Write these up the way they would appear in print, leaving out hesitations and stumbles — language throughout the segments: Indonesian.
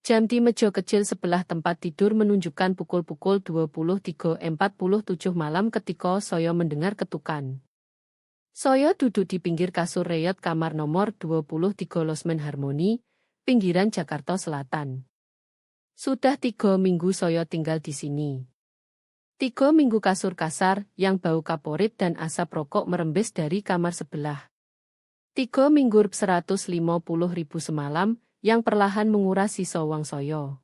Jam di meja kecil sebelah tempat tidur menunjukkan pukul-pukul 23.47 malam ketika saya mendengar ketukan. Saya duduk di pinggir kasur reyot kamar nomor 23 Losmen Harmoni, pinggiran Jakarta Selatan. Sudah 3 minggu saya tinggal di sini. 3 minggu kasur kasar yang bau kaporit dan asap rokok merembes dari kamar sebelah. 3 minggu 150.000 semalam, yang perlahan menguras sisa uang saya.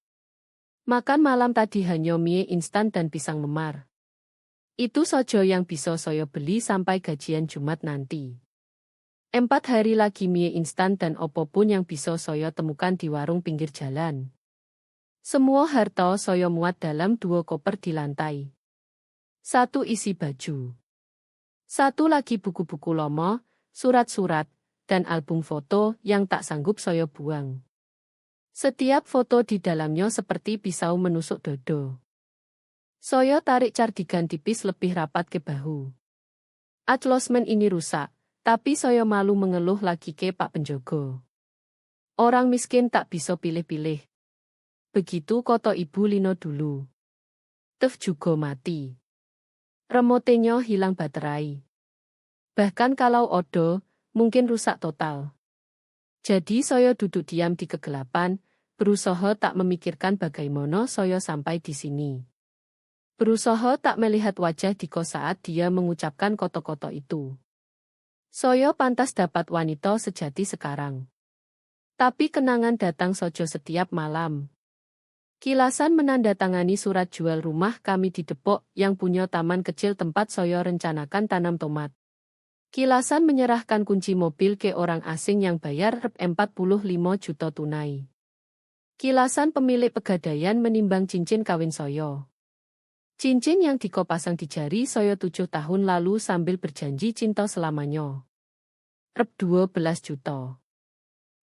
Makan malam tadi hanya mie instan dan pisang memar. Itu saja yang bisa saya beli sampai gajian Jumat nanti. 4 hari lagi mie instan dan apapun yang bisa saya temukan di warung pinggir jalan. Semua harta saya muat dalam 2 koper di lantai. 1 isi baju. 1 lagi buku-buku lama, surat-surat, dan album foto yang tak sanggup saya buang. Setiap foto di dalamnya seperti pisau menusuk dada. Saya tarik cardigan tipis lebih rapat ke bahu. Losmen ini rusak, tapi saya malu mengeluh lagi ke Pak Penjaga. Orang miskin tak bisa pilih-pilih. Begitu kata Ibu Lino dulu. Tev juga mati. Remotenya hilang baterai. Bahkan kalau odo, mungkin rusak total. Jadi saya duduk diam di kegelapan, berusaha tak memikirkan bagaimana saya sampai di sini. Berusaha tak melihat wajah Diko saat dia mengucapkan kata-kata itu. Saya pantas dapat wanita sejati sekarang. Tapi kenangan datang saja setiap malam. Kilasan menandatangani surat jual rumah kami di Depok yang punya taman kecil tempat saya rencanakan tanam tomat. Kilasan menyerahkan kunci mobil ke orang asing yang bayar 45 juta tunai. Kilasan pemilik pegadaian menimbang cincin kawin saya. Cincin yang Diko pasang di jari saya 7 tahun lalu sambil berjanji cinta selamanya. 12 juta.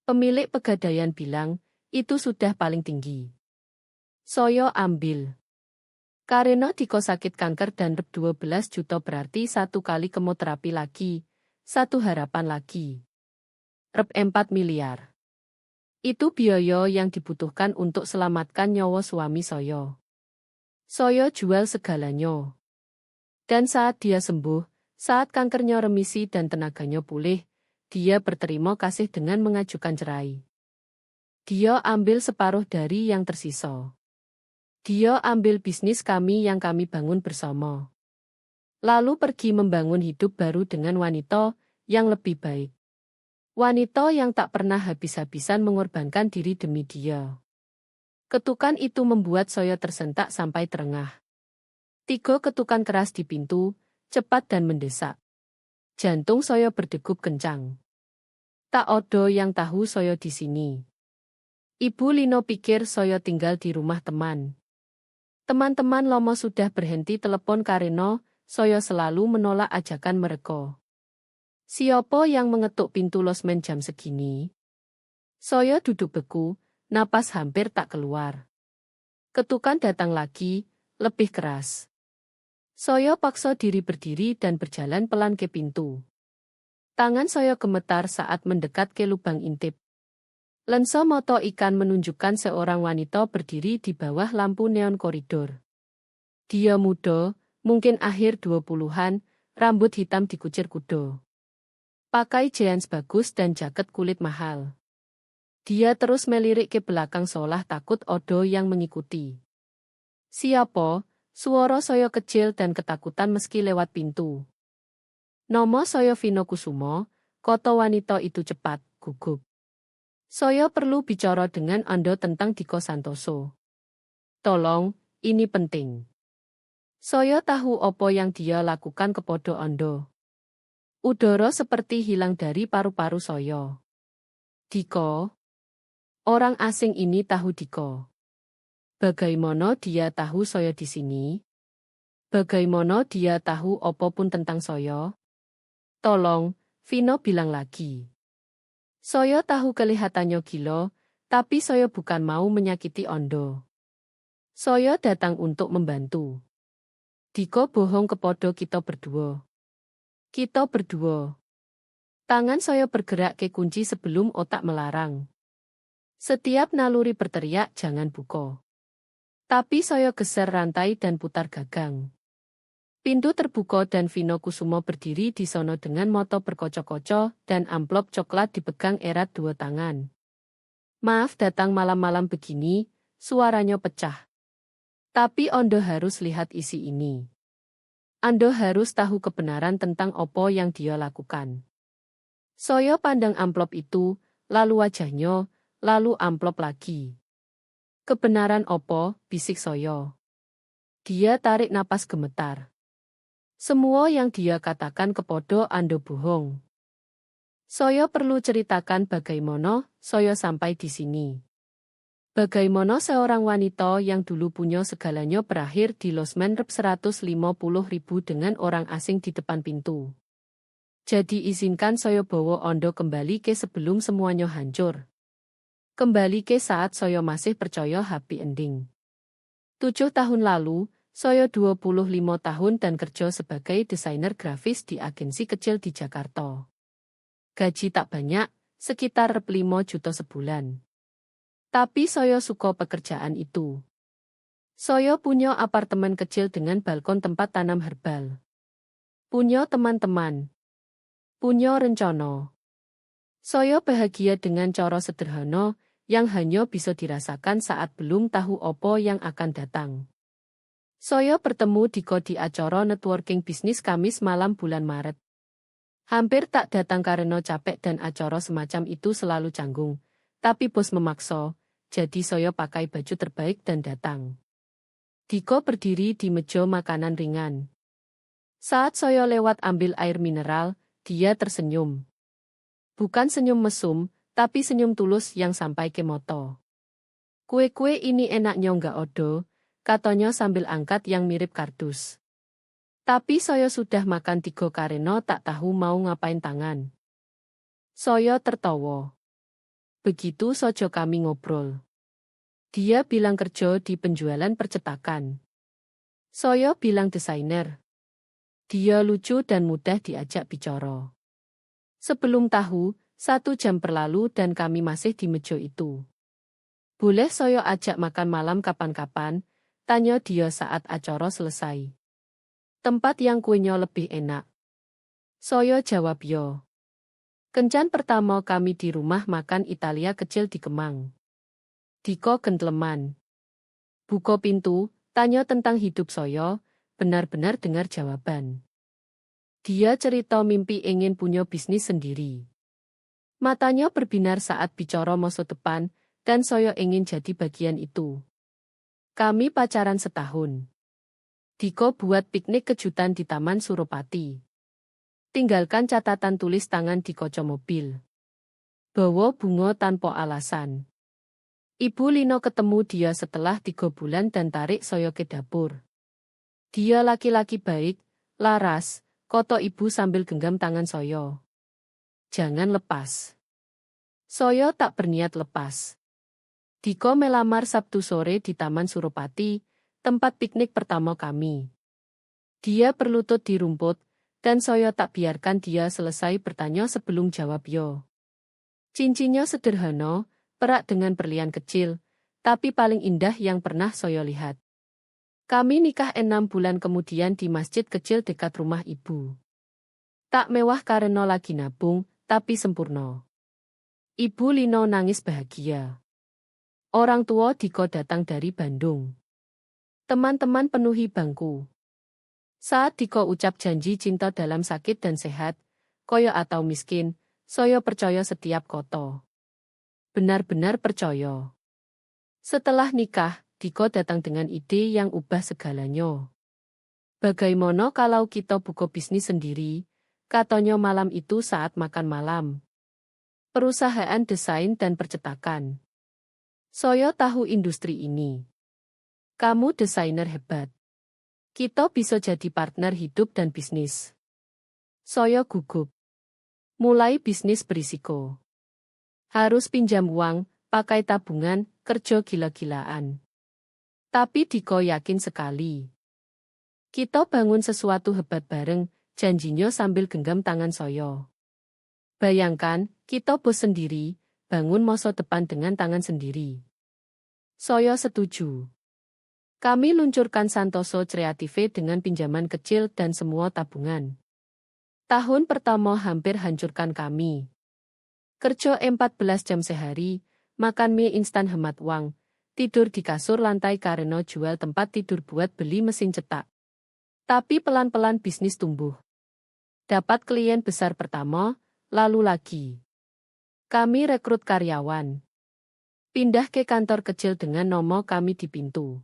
Pemilik pegadaian bilang, itu sudah paling tinggi. Saya ambil. Karena Diko sakit kanker dan 12 juta berarti 1 kali kemoterapi lagi, 1 harapan lagi. 4 miliar. Itu biaya yang dibutuhkan untuk selamatkan nyawa suami saya. Saya jual segalanya. Dan saat dia sembuh, saat kankernya remisi dan tenaganya pulih, dia berterima kasih dengan mengajukan cerai. Dia ambil separuh dari yang tersisa. Dia ambil bisnis kami yang kami bangun bersama. Lalu pergi membangun hidup baru dengan wanita yang lebih baik. Wanita yang tak pernah habis-habisan mengorbankan diri demi dia. Ketukan itu membuat saya tersentak sampai terengah. 3 ketukan keras di pintu, cepat dan mendesak. Jantung saya berdegup kencang. Tak ada yang tahu saya di sini. Ibu Lino pikir saya tinggal di rumah teman. Teman-teman lama sudah berhenti telepon karena saya selalu menolak ajakan mereka. Siapa yang mengetuk pintu losmen jam segini? Saya duduk beku, napas hampir tak keluar. Ketukan datang lagi, lebih keras. Saya paksa diri berdiri dan berjalan pelan ke pintu. Tangan saya gemetar saat mendekat ke lubang intip. Lensa mata ikan menunjukkan seorang wanita berdiri di bawah lampu neon koridor. Dia muda, mungkin akhir 20-an, rambut hitam dikucir kuda. Pakai jeans bagus dan jaket kulit mahal. Dia terus melirik ke belakang seolah takut ada yang mengikuti. Siapa? Suara saya kecil dan ketakutan meski lewat pintu. Nama saya Vino Kusumo, kata wanita itu cepat, gugup. Saya perlu bicara dengan Anda tentang Diko Santoso. Tolong, ini penting. Saya tahu apa yang dia lakukan kepada Anda. Udara seperti hilang dari paru-paru saya. Diko? Orang asing ini tahu Diko. Bagaimana dia tahu saya di sini? Bagaimana dia tahu apapun tentang saya? Tolong, Vino bilang lagi. Saya tahu kelihatannya gila, tapi saya bukan mau menyakiti Anda. Saya datang untuk membantu. Diko bohong kepada kita berdua. Kita berdua. Tangan saya bergerak ke kunci sebelum otak melarang. Setiap naluri berteriak jangan buka. Tapi saya geser rantai dan putar gagang. Pintu terbuka dan Vino Kusumo berdiri di sono dengan moto berkocok-kocok dan amplop coklat dipegang erat dua tangan. Maaf datang malam-malam begini, suaranya pecah. Tapi Anda harus lihat isi ini. Anda harus tahu kebenaran tentang opo yang dia lakukan. Saya pandang amplop itu, lalu wajahnya, lalu amplop lagi. Kebenaran opo, bisik saya. Dia tarik napas gemetar. Semua yang dia katakan kepada Anda bohong. Saya perlu ceritakan bagaimana saya sampai di sini. Bagaimana seorang wanita yang dulu punya segalanya berakhir di losmen rep 150.000 dengan orang asing di depan pintu. Jadi izinkan saya bawa Anda kembali ke sebelum semuanya hancur. Kembali ke saat saya masih percaya happy ending. 7 tahun lalu, saya 25 tahun dan kerja sebagai desainer grafis di agensi kecil di Jakarta. Gaji tak banyak, sekitar 5 juta sebulan. Tapi saya suka pekerjaan itu. Saya punya apartemen kecil dengan balkon tempat tanam herbal. Punya teman-teman. Punya rencana. Saya bahagia dengan cara sederhana yang hanya bisa dirasakan saat belum tahu apa yang akan datang. Saya bertemu Diko di acara networking bisnis Kamis malam bulan Maret. Hampir tak datang karena capek dan acara semacam itu selalu canggung. Tapi bos memaksa, jadi saya pakai baju terbaik dan datang. Diko berdiri di meja makanan ringan. Saat saya lewat ambil air mineral, dia tersenyum. Bukan senyum mesum, tapi senyum tulus yang sampai ke moto. Kue-kue ini enaknya nggak odo, katanya sambil angkat yang mirip kardus. Tapi saya sudah makan 3 karena tak tahu mau ngapain tangan. Saya tertawa. Begitu saja kami ngobrol. Dia bilang kerja di penjualan percetakan. Saya bilang desainer. Dia lucu dan mudah diajak bicara. Sebelum tahu, 1 jam berlalu dan kami masih di meja itu. Boleh saya ajak makan malam kapan-kapan? Tanya dia saat acara selesai. Tempat yang kuenya lebih enak. Saya jawab yo. Kencan pertama kami di rumah makan Italia kecil di Kemang. Diko gentleman. Buka pintu, tanya tentang hidup saya, benar-benar dengar jawaban. Dia cerita mimpi ingin punya bisnis sendiri. Matanya berbinar saat bicara masa depan, dan saya ingin jadi bagian itu. Kami pacaran setahun. Diko buat piknik kejutan di Taman Suropati. Tinggalkan catatan tulis tangan di kaca mobil. Bawa bunga tanpa alasan. Ibu Lino ketemu dia setelah 3 bulan dan tarik saya ke dapur. Dia laki-laki baik, laras, koto ibu sambil genggam tangan saya. Jangan lepas. Saya tak berniat lepas. Diko melamar Sabtu sore di Taman Suropati, tempat piknik pertama kami. Dia berlutut di rumput, dan saya tak biarkan dia selesai bertanya sebelum jawab yo. Cincinnya sederhana, perak dengan berlian kecil, tapi paling indah yang pernah saya lihat. Kami nikah 6 bulan kemudian di masjid kecil dekat rumah ibu. Tak mewah karena lagi nabung, tapi sempurna. Ibu Lino nangis bahagia. Orang tua Diko datang dari Bandung. Teman-teman penuhi bangku. Saat Diko ucap janji cinta dalam sakit dan sehat, kaya atau miskin, saya percaya setiap kata. Benar-benar percaya. Setelah nikah, Diko datang dengan ide yang ubah segalanya. Bagaimana kalau kita buka bisnis sendiri, katanya malam itu saat makan malam. Perusahaan desain dan percetakan. Saya tahu industri ini. Kamu desainer hebat. Kita bisa jadi partner hidup dan bisnis. Saya gugup. Mulai bisnis berisiko. Harus pinjam uang, pakai tabungan, kerja gila-gilaan. Tapi Diko yakin sekali. Kita bangun sesuatu hebat bareng, janjinya sambil genggam tangan saya. Bayangkan, kita bos sendiri, bangun masa depan dengan tangan sendiri. Saya setuju. Kami luncurkan Santoso Kreative dengan pinjaman kecil dan semua tabungan. Tahun pertama hampir hancurkan kami. Kerja 14 jam sehari, makan mie instan hemat uang, tidur di kasur lantai karena jual tempat tidur buat beli mesin cetak. Tapi pelan-pelan bisnis tumbuh. Dapat klien besar pertama, lalu lagi. Kami rekrut karyawan. Pindah ke kantor kecil dengan nomor kami di pintu.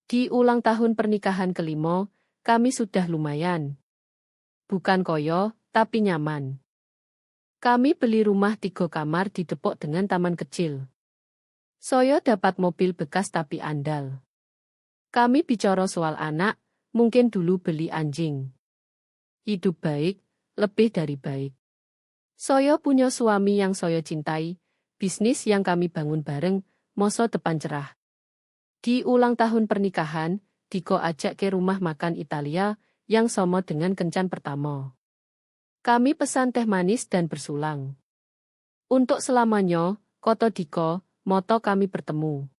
Di ulang tahun pernikahan kelima, kami sudah lumayan. Bukan koyo, tapi nyaman. Kami beli rumah 3 kamar di Depok dengan taman kecil. Saya dapat mobil bekas tapi andal. Kami bicara soal anak, mungkin dulu beli anjing. Hidup baik, lebih dari baik. Saya punya suami yang saya cintai, bisnis yang kami bangun bareng, masa depan cerah. Di ulang tahun pernikahan, Diko ajak ke rumah makan Italia, yang sama dengan kencan pertama. Kami pesan teh manis dan bersulang. Untuk selamanya, kata Diko, moto kami bertemu.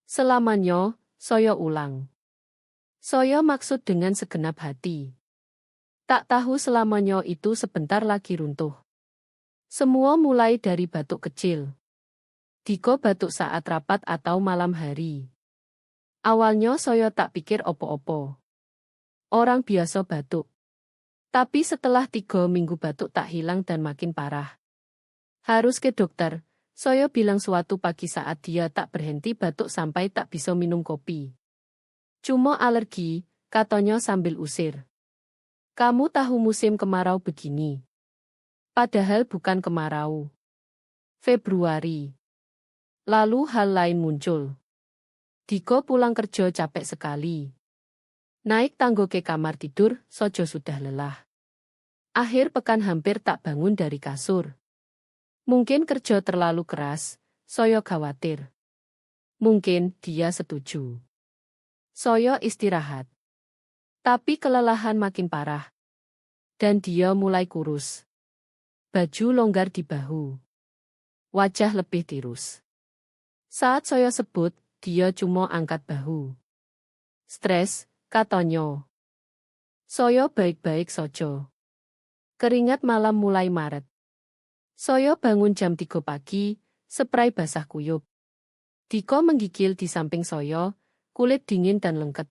Selamanya, saya ulang. Saya maksud dengan segenap hati. Tak tahu selamanya itu sebentar lagi runtuh. Semua mulai dari batuk kecil. Diko batuk saat rapat atau malam hari. Awalnya saya tak pikir opo-opo. Orang biasa batuk. Tapi setelah 3 minggu batuk tak hilang dan makin parah. Harus ke dokter, saya bilang suatu pagi saat dia tak berhenti batuk sampai tak bisa minum kopi. Cuma alergi, katanya sambil usir. Kamu tahu musim kemarau begini. Padahal bukan kemarau. Februari. Lalu hal lain muncul. Diko pulang kerja capek sekali. Naik tangga ke kamar tidur, Sojo sudah lelah. Akhir pekan hampir tak bangun dari kasur. Mungkin kerja terlalu keras, saya khawatir. Mungkin dia setuju. Saya istirahat. Tapi kelelahan makin parah. Dan dia mulai kurus. Baju longgar di bahu. Wajah lebih tirus. Saat saya sebut, dia cuma angkat bahu. Stres, katanya. Saya baik-baik saja. Keringat malam mulai maret. Saya bangun jam 3 pagi, spray basah kuyup. Diko menggigil di samping saya, kulit dingin dan lengket.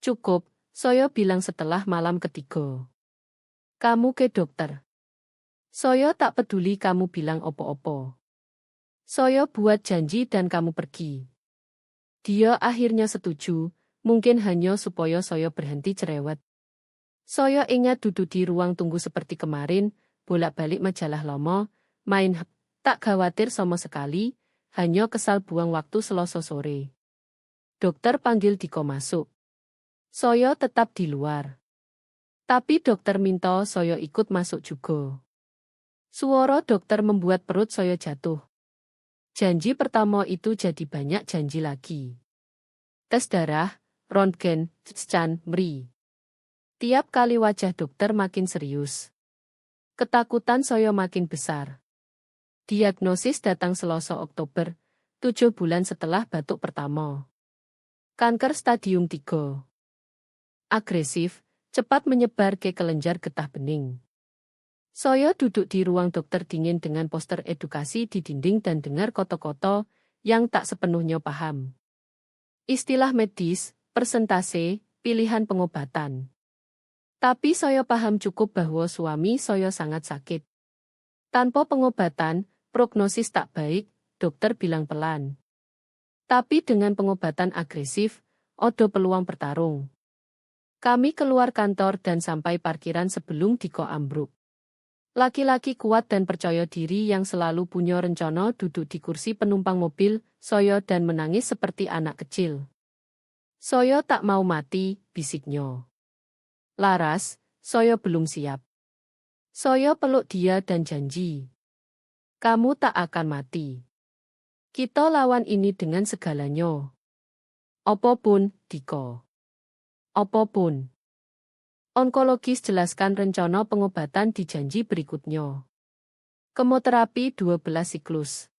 Cukup, saya bilang setelah malam ketiga. Kamu ke dokter. Saya tak peduli kamu bilang opo-opo. Saya buat janji dan kamu pergi. Dia akhirnya setuju, mungkin hanya supaya saya berhenti cerewet. Saya ingat duduk di ruang tunggu seperti kemarin, bolak-balik majalah lama, main HP, tak khawatir sama sekali, hanya kesal buang waktu Selasa sore. Dokter panggil Diko masuk. Saya tetap di luar. Tapi dokter minta saya ikut masuk juga. Suara dokter membuat perut saya jatuh. Janji pertama itu jadi banyak janji lagi. Tes darah, röntgen, scan, MRI. Tiap kali wajah dokter makin serius. Ketakutan saya makin besar. Diagnosis datang Selasa Oktober, 7 bulan setelah batuk pertama. Kanker stadium 3. Agresif, cepat menyebar ke kelenjar getah bening. Saya duduk di ruang dokter dingin dengan poster edukasi di dinding dan dengar koto-koto yang tak sepenuhnya paham. Istilah medis, persentase, pilihan pengobatan. Tapi saya paham cukup bahwa suami saya sangat sakit. Tanpa pengobatan, prognosis tak baik, dokter bilang pelan. Tapi dengan pengobatan agresif, ada peluang bertarung. Kami keluar kantor dan sampai parkiran sebelum Diko ambruk. Laki-laki kuat dan percaya diri yang selalu punya rencana duduk di kursi penumpang mobil, saya dan menangis seperti anak kecil. Saya tak mau mati, bisiknya. Laras, saya belum siap. Saya peluk dia dan janji. Kamu tak akan mati. Kita lawan ini dengan segalanya. Apapun, Diko. Apapun. Onkologis jelaskan rencana pengobatan di janji berikutnya. Kemoterapi 12 siklus.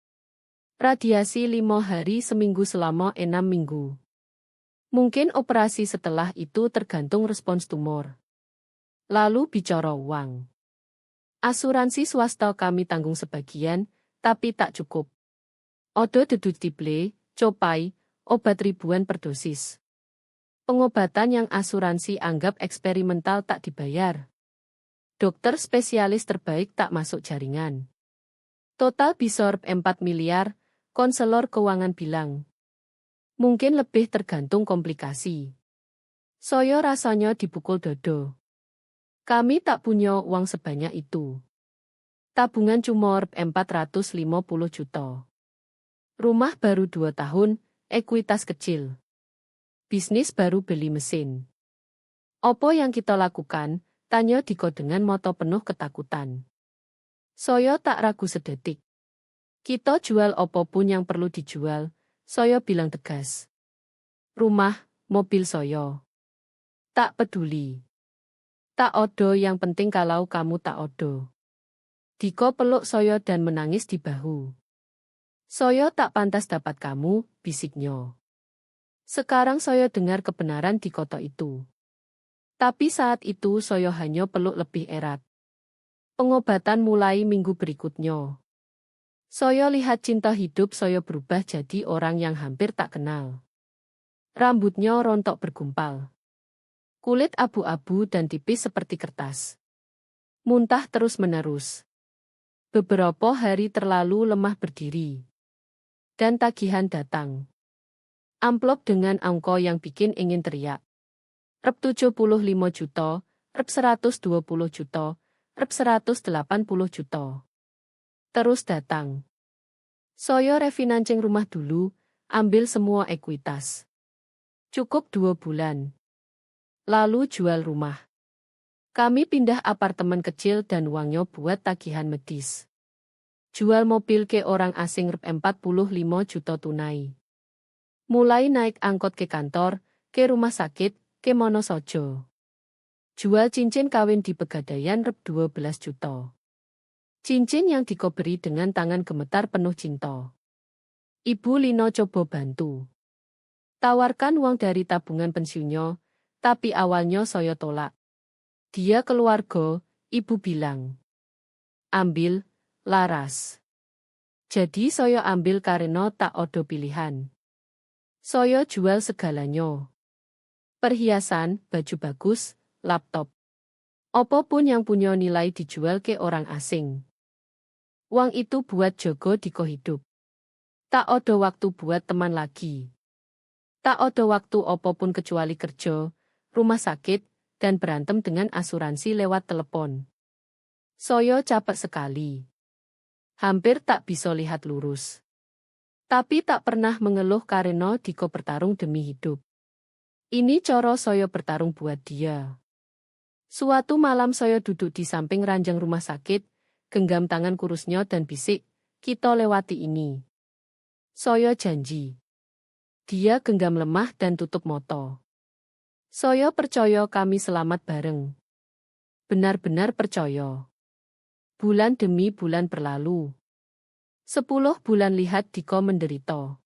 Radiasi 5 hari seminggu selama 6 minggu. Mungkin operasi setelah itu tergantung respons tumor. Lalu bicara uang. Asuransi swasta kami tanggung sebagian, tapi tak cukup. Odo deductible, copai, obat ribuan per dosis. Pengobatan yang asuransi anggap eksperimental tak dibayar. Dokter spesialis terbaik tak masuk jaringan. Total bisa 4 miliar, konselor keuangan bilang. Mungkin lebih tergantung komplikasi. Soyo rasanya dipukul dodo. Kami tak punya uang sebanyak itu. Tabungan cuma 450 juta. Rumah baru 2 tahun, ekuitas kecil. Bisnis baru beli mesin. Apa yang kita lakukan? Tanya Diko dengan mata penuh ketakutan. Soyo tak ragu sedetik. Kita jual apapun yang perlu dijual, Soyo bilang tegas. Rumah, mobil Soyo. Tak peduli. Tak odo, yang penting kalau kamu tak odo. Diko peluk Soyo dan menangis di bahu. Soyo tak pantas dapat kamu, bisiknya. Sekarang Soyo dengar kebenaran di kota itu. Tapi saat itu Soyo hanya peluk lebih erat. Pengobatan mulai minggu berikutnya. Soyo lihat cinta hidup Soyo berubah jadi orang yang hampir tak kenal. Rambutnya rontok bergumpal. Kulit abu-abu dan tipis seperti kertas. Muntah terus-menerus. Beberapa hari terlalu lemah berdiri. Dan tagihan datang. Amplop dengan angka yang bikin ingin teriak. Rp 75 juta, Rp 120 juta, Rp 180 juta. Terus datang. Soyo refinancing rumah dulu, ambil semua ekuitas. Cukup 2 bulan. Lalu jual rumah. Kami pindah apartemen kecil dan uangnya buat tagihan medis. Jual mobil ke orang asing Rp 45 juta tunai. Mulai naik angkot ke kantor, ke rumah sakit, ke Monosojo. Jual cincin kawin di Pegadaian Rp 12 juta. Cincin yang Diko beri dengan tangan gemetar penuh cinta. Ibu Lino coba bantu. Tawarkan uang dari tabungan pensiunnya, tapi awalnya Soyo tolak. Dia keluarga, ibu bilang. Ambil, laras. Jadi Soyo ambil karena tak ada pilihan. Soyo jual segalanya. Perhiasan, baju bagus, laptop. Apapun yang punya nilai dijual ke orang asing. Uang itu buat jogo Diko hidup. Tak ada waktu buat teman lagi. Tak ada waktu apapun kecuali kerja, rumah sakit, dan berantem dengan asuransi lewat telepon. Soyo capek sekali. Hampir tak bisa lihat lurus. Tapi tak pernah mengeluh karena Diko bertarung demi hidup. Ini coro Soyo bertarung buat dia. Suatu malam Soyo duduk di samping ranjang rumah sakit, genggam tangan kurusnya dan bisik, kita lewati ini. Soyo janji. Dia genggam lemah dan tutup mata. Soyo percaya kami selamat bareng. Benar-benar percaya. Bulan demi bulan berlalu. 10 bulan lihat Diko menderita.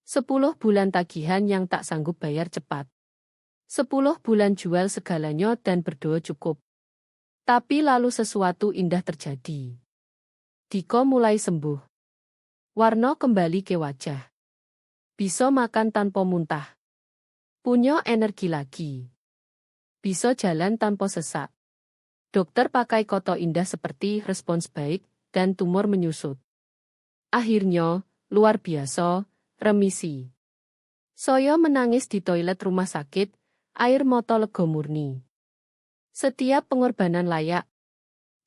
10 bulan tagihan yang tak sanggup bayar cepat. 10 bulan jual segalanya dan berdoa cukup. Tapi lalu sesuatu indah terjadi. Diko mulai sembuh. Warna kembali ke wajah. Bisa makan tanpa muntah. Punya energi lagi. Bisa jalan tanpa sesak. Dokter pakai kata indah seperti respons baik dan tumor menyusut. Akhirnya, luar biasa, remisi. Soyo menangis di toilet rumah sakit, air mata lega murni. Setiap pengorbanan layak.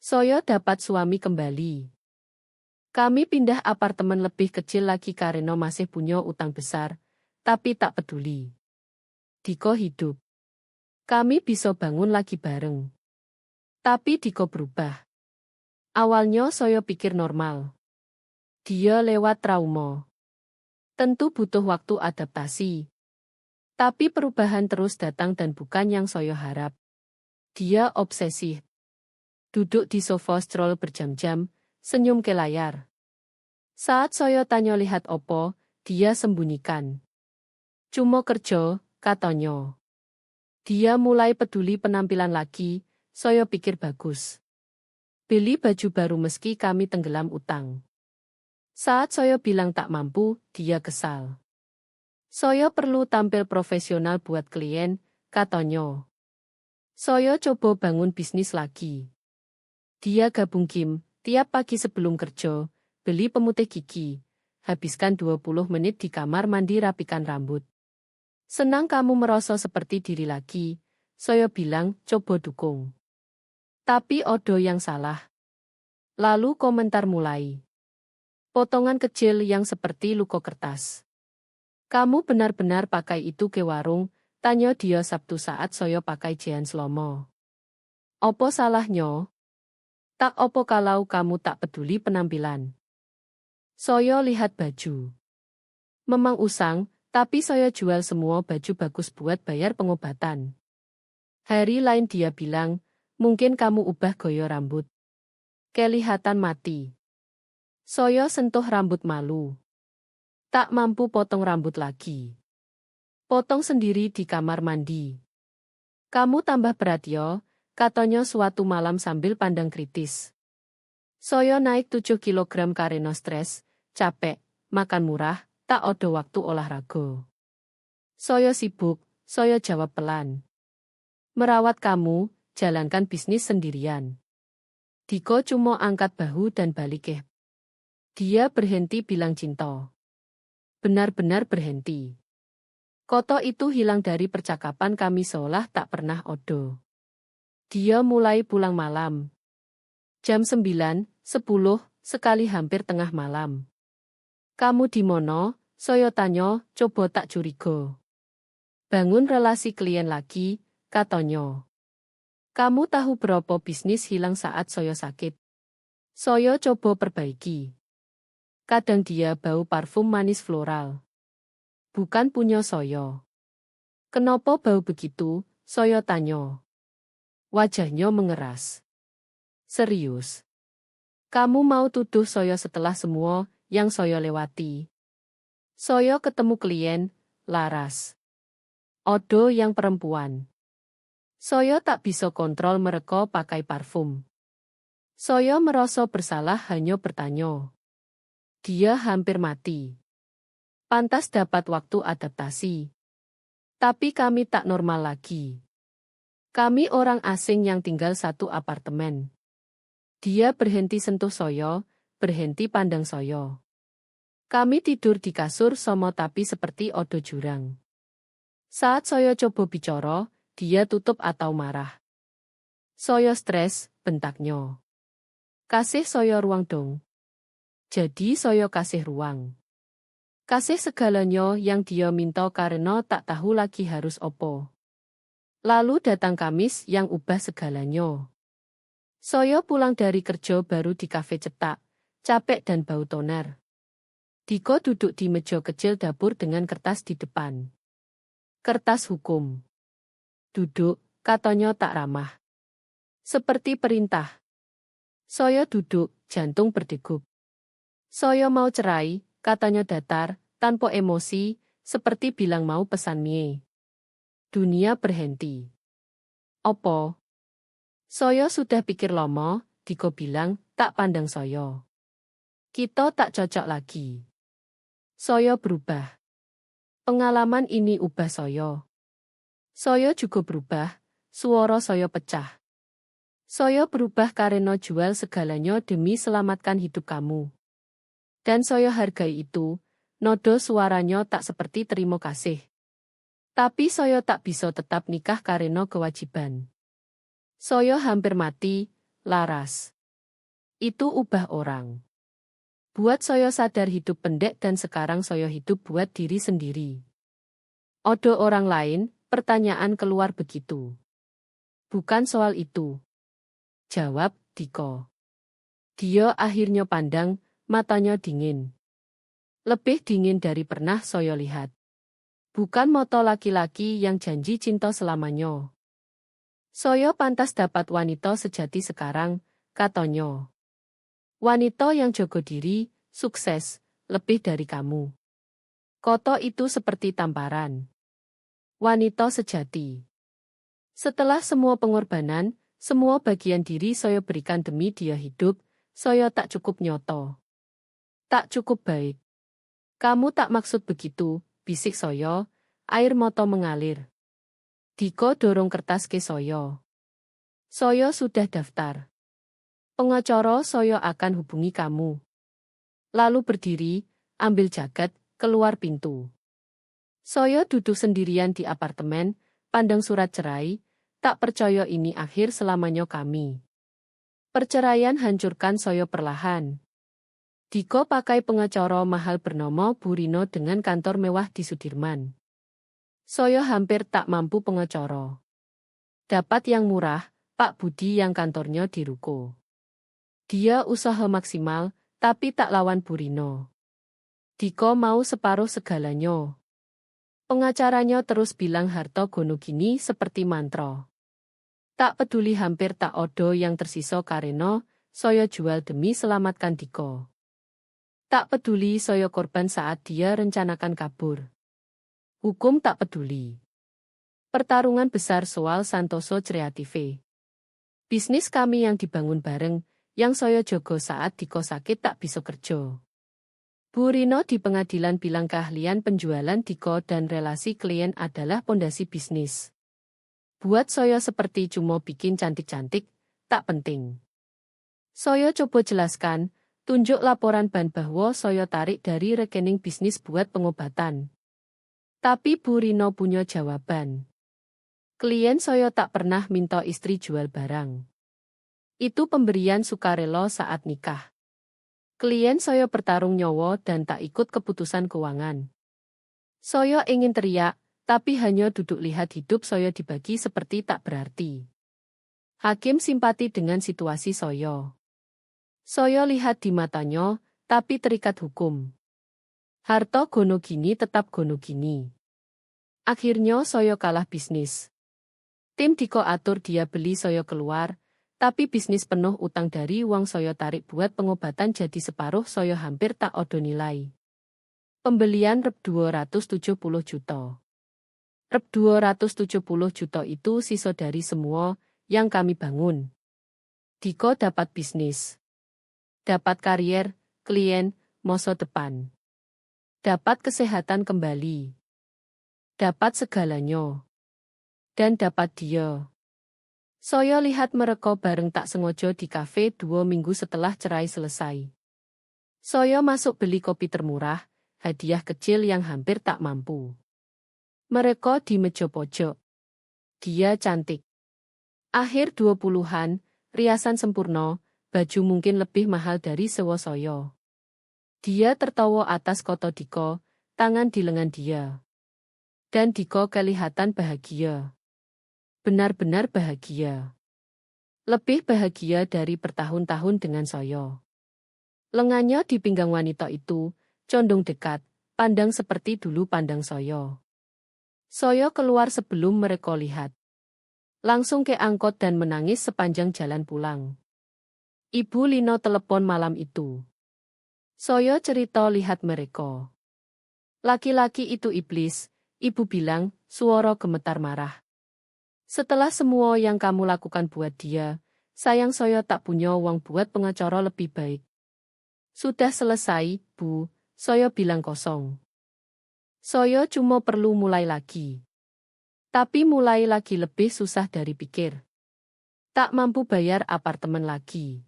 Soyo dapat suami kembali. Kami pindah apartemen lebih kecil lagi karena masih punya utang besar, tapi tak peduli. Diko hidup. Kami bisa bangun lagi bareng. Tapi Diko berubah. Awalnya Soyo pikir normal. Dia lewat trauma. Tentu butuh waktu adaptasi. Tapi perubahan terus datang dan bukan yang Soyo harap. Dia obsesif. Duduk di sofa scroll berjam-jam, senyum ke layar. Saat saya tanya lihat opo, dia sembunyikan. Cuma kerja, katanya. Dia mulai peduli penampilan lagi, saya pikir bagus. Beli baju baru meski kami tenggelam utang. Saat saya bilang tak mampu, dia kesal. Saya perlu tampil profesional buat klien, katanya. Saya coba bangun bisnis lagi. Dia gabung gym, tiap pagi sebelum kerja, beli pemutih gigi, habiskan 20 menit di kamar mandi rapikan rambut. Senang kamu merasa seperti diri lagi, saya bilang, coba dukung. Tapi odo yang salah. Lalu komentar mulai. Potongan kecil yang seperti luko kertas. Kamu benar-benar pakai itu ke warung, tanya dia Sabtu saat saya pakai jean slomo. Opo salahnya? Tak opo kalau kamu tak peduli penampilan. Saya lihat baju. Memang usang, tapi saya jual semua baju bagus buat bayar pengobatan. Hari lain dia bilang, mungkin kamu ubah gaya rambut. Kelihatan mati. Saya sentuh rambut malu. Tak mampu potong rambut lagi. Potong sendiri di kamar mandi. Kamu tambah berat yo, katanya suatu malam sambil pandang kritis. Saya naik 7 kilogram karena stres, capek, makan murah, tak ada waktu olahraga. Saya sibuk, saya jawab pelan. Merawat kamu, jalankan bisnis sendirian. Diko cuma angkat bahu dan balik. Dia berhenti bilang cinta. Benar-benar berhenti. Koto itu hilang dari percakapan kami seolah tak pernah odo. Dia mulai pulang malam. Jam 9, 10, sekali hampir tengah malam. Kamu di mono? Saya tanya, coba tak curiga. Bangun relasi klien lagi, katanya. Kamu tahu berapa bisnis hilang saat saya sakit? Saya coba perbaiki. Kadang dia bau parfum manis floral. Bukan punya saya. Kenapa bau begitu? Saya tanya. Wajahnya mengeras. Serius. Kamu mau tuduh saya setelah semua yang saya lewati? Saya ketemu klien, laras. Odo yang perempuan. Saya tak bisa kontrol mereka pakai parfum. Saya merasa bersalah hanya bertanya. Dia hampir mati. Pantas dapat waktu adaptasi. Tapi kami tak normal lagi. Kami orang asing yang tinggal satu apartemen. Dia berhenti sentuh saya, berhenti pandang saya. Kami tidur di kasur sama tapi seperti odo jurang. Saat saya coba bicara, dia tutup atau marah. Saya stres, bentaknya. Kasih saya ruang dong. Jadi saya kasih ruang. Kasih segalanya yang dia minta karena tak tahu lagi harus opo. Lalu datang Kamis yang ubah segalanya. Saya pulang dari kerja baru di kafe cetak, capek dan bau toner. Diko duduk di meja kecil dapur dengan kertas di depan. Kertas hukum. Duduk, katanya tak ramah. Seperti perintah. Saya duduk, jantung berdegup. Saya mau cerai, katanya datar, tanpa emosi, seperti bilang mau pesan mie. Dunia berhenti. Opo? Saya sudah pikir lama, Diko bilang, tak pandang saya. Kita tak cocok lagi. Saya berubah. Pengalaman ini ubah saya. Saya juga berubah, suara saya pecah. Saya berubah karena jual segalanya demi selamatkan hidup kamu. Dan saya hargai itu, nodo suaranya tak seperti terima kasih. Tapi saya tak bisa tetap nikah karena kewajiban. Saya hampir mati, laras. Itu ubah orang. Buat saya sadar hidup pendek dan sekarang saya hidup buat diri sendiri. Odo orang lain, pertanyaan keluar begitu. Bukan soal itu. Jawab, Diko. Dia akhirnya pandang, matanya dingin. Lebih dingin dari pernah saya lihat. Bukan moto laki-laki yang janji cinta selamanya. Saya pantas dapat wanita sejati sekarang, katanya. Wanita yang jago diri, sukses, lebih dari kamu. Koto itu seperti tamparan. Wanita sejati. Setelah semua pengorbanan, semua bagian diri saya berikan demi dia hidup, saya tak cukup nyoto. Tak cukup baik. Kamu tak maksud begitu, bisik saya, air mata mengalir. Diko dorong kertas ke saya. Saya sudah daftar. Pengacara saya akan hubungi kamu. Lalu berdiri, ambil jaket, keluar pintu. Saya duduk sendirian di apartemen, pandang surat cerai, tak percaya ini akhir selamanya kami. Perceraian hancurkan saya perlahan. Diko pakai pengacara mahal bernama Burino dengan kantor mewah di Sudirman. Saya hampir tak mampu pengacara. Dapat yang murah, Pak Budi yang kantornya di Ruko. Dia usaha maksimal, tapi tak lawan Burino. Diko mau separuh segalanya. Pengacaranya terus bilang harta gono gini seperti mantra. Tak peduli hampir tak odo yang tersisa karena saya jual demi selamatkan Diko. Tak peduli saya korban saat dia rencanakan kabur. Hukum tak peduli. Pertarungan besar soal Santoso Creative. Bisnis kami yang dibangun bareng, yang saya jaga saat Diko sakit tak bisa kerja. Burino di pengadilan bilang keahlian penjualan Diko dan relasi klien adalah pondasi bisnis. Buat saya seperti cuma bikin cantik-cantik, tak penting. Saya coba jelaskan, tunjuk laporan ban bahwa saya tarik dari rekening bisnis buat pengobatan. Tapi Burino punya jawaban. Klien saya tak pernah minta istri jual barang. Itu pemberian sukarela saat nikah. Klien saya bertarung nyawa dan tak ikut keputusan keuangan. Saya ingin teriak, tapi hanya duduk lihat hidup saya dibagi seperti tak berarti. Hakim simpati dengan situasi saya. Saya lihat di matanya, tapi terikat hukum. Harta gono gini tetap gono gini. Akhirnya saya kalah bisnis. Tim Diko atur dia beli saya keluar, tapi bisnis penuh utang dari uang saya tarik buat pengobatan jadi separuh saya hampir tak odo nilai. Pembelian rep 270 juta. Rep 270 juta itu sisa dari semua yang kami bangun. Diko dapat bisnis. Dapat karier, klien, masa depan. Dapat kesehatan kembali. Dapat segalanya. Dan dapat dia. Saya lihat mereka bareng tak sengaja di kafe 2 minggu setelah cerai selesai. Saya masuk beli kopi termurah, hadiah kecil yang hampir tak mampu. Mereka di meja pojok. Dia cantik. Akhir 20-an, riasan sempurna, baju mungkin lebih mahal dari sewa saya. Dia tertawa atas koto Diko, tangan di lengan dia. Dan Diko kelihatan bahagia. Benar-benar bahagia. Lebih bahagia dari bertahun-tahun dengan saya. Lengannya di pinggang wanita itu, condong dekat, pandang seperti dulu pandang saya. Saya keluar sebelum mereka lihat. Langsung ke angkot dan menangis sepanjang jalan pulang. Ibu Lino telepon malam itu. Saya cerita lihat mereka. Laki-laki itu iblis, ibu bilang, suara gemetar marah. Setelah semua yang kamu lakukan buat dia, sayang saya tak punya uang buat pengacara lebih baik. Sudah selesai, Bu, saya bilang kosong. Saya cuma perlu mulai lagi. Tapi mulai lagi lebih susah dari pikir. Tak mampu bayar apartemen lagi.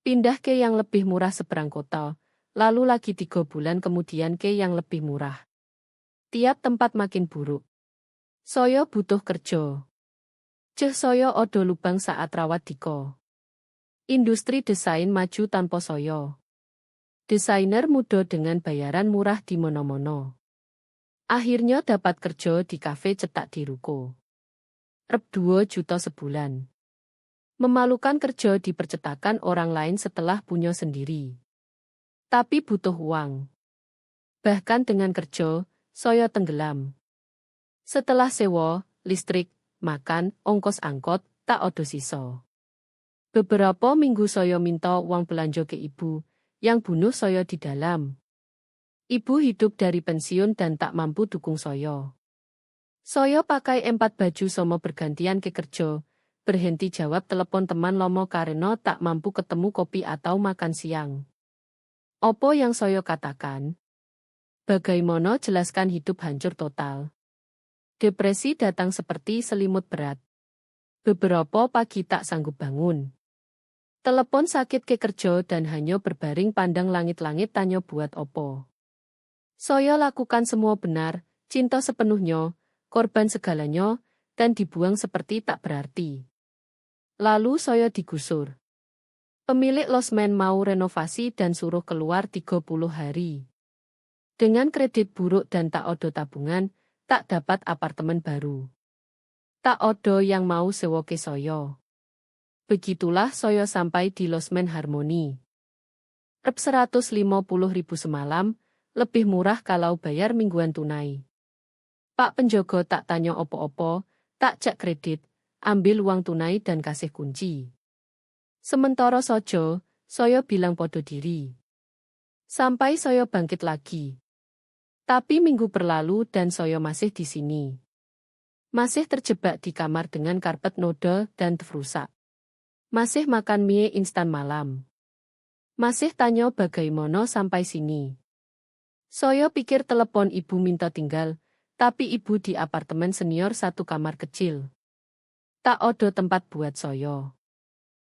Pindah ke yang lebih murah seberang kota, lalu lagi 3 bulan kemudian ke yang lebih murah. Tiap tempat makin buruk. Saya butuh kerja. Saya odo lubang saat rawat Diko. Industri desain maju tanpa saya. Desainer muda dengan bayaran murah di mono-mono. Akhirnya dapat kerja di kafe cetak di Ruko. Rep 2 juta sebulan. Memalukan kerja di percetakan orang lain setelah punya sendiri. Tapi butuh uang. Bahkan dengan kerja, saya tenggelam. Setelah sewa, listrik, makan, ongkos angkot, tak odo sisa. Beberapa minggu saya minta uang belanja ke ibu, yang bunuh saya di dalam. Ibu hidup dari pensiun dan tak mampu dukung saya. Saya pakai 4 baju sama bergantian ke kerja, berhenti jawab telepon teman lomo karena tak mampu ketemu kopi atau makan siang. Opo yang saya katakan? Bagaimana jelaskan hidup hancur total? Depresi datang seperti selimut berat. Beberapa pagi tak sanggup bangun. Telepon sakit ke kerja dan hanya berbaring pandang langit-langit tanya buat opo. Saya lakukan semua benar, cinta sepenuhnya, korban segalanya, dan dibuang seperti tak berarti. Lalu saya digusur. Pemilik losmen mau renovasi dan suruh keluar 30 hari. Dengan kredit buruk dan tak ada tabungan, tak dapat apartemen baru. Tak ada yang mau sewa ke saya. Begitulah saya sampai di losmen Harmoni. Rp 150.000 semalam, lebih murah kalau bayar mingguan tunai. Pak penjaga tak tanya opo-opo, tak cek kredit, ambil uang tunai dan kasih kunci. Sementara saja, saya bilang podo diri. Sampai saya bangkit lagi. Tapi minggu berlalu dan saya masih di sini. Masih terjebak di kamar dengan karpet noda dan rusak. Masih makan mie instan malam. Masih tanya bagaimana sampai sini. Saya pikir telepon ibu minta tinggal, tapi ibu di apartemen senior 1 kamar kecil. Tak ada tempat buat saya.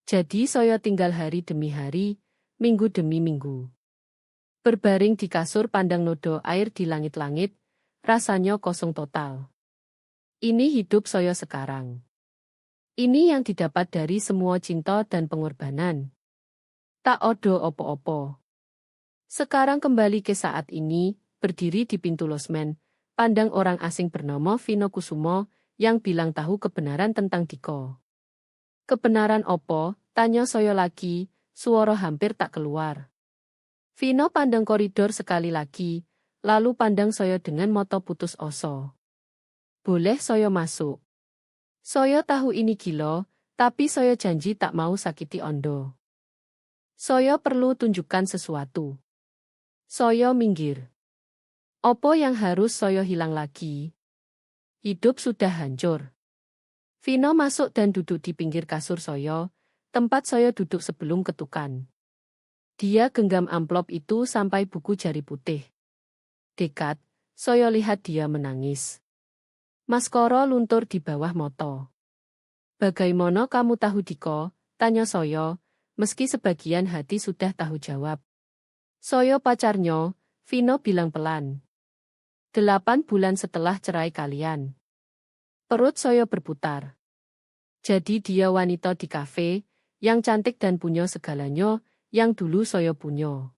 Jadi saya tinggal hari demi hari, minggu demi minggu. Berbaring di kasur pandang noda air di langit-langit, rasanya kosong total. Ini hidup saya sekarang. Ini yang didapat dari semua cinta dan pengorbanan. Tak ada opo-opo. Sekarang kembali ke saat ini, berdiri di pintu losmen, pandang orang asing bernama Vino Kusumo, yang bilang tahu kebenaran tentang Diko. Kebenaran opo? Tanya saya lagi, suara hampir tak keluar. Vino pandang koridor sekali lagi, lalu pandang saya dengan mata putus asa. Boleh saya masuk? Saya tahu ini gila, tapi saya janji tak mau sakiti Ondo. Saya perlu tunjukkan sesuatu. Saya minggir. Apa yang harus saya hilang lagi? Hidup sudah hancur. Vino masuk dan duduk di pinggir kasur saya, tempat saya duduk sebelum ketukan. Dia genggam amplop itu sampai buku jari putih. Dekat, saya lihat dia menangis. Maskara luntur di bawah mata. Bagaimana kamu tahu Diko? Tanya saya, meski sebagian hati sudah tahu jawab. Saya pacarnya, Vino bilang pelan. 8 bulan setelah cerai kalian. Perut saya berputar. Jadi dia wanita di kafe, yang cantik dan punya segalanya, yang dulu saya punya.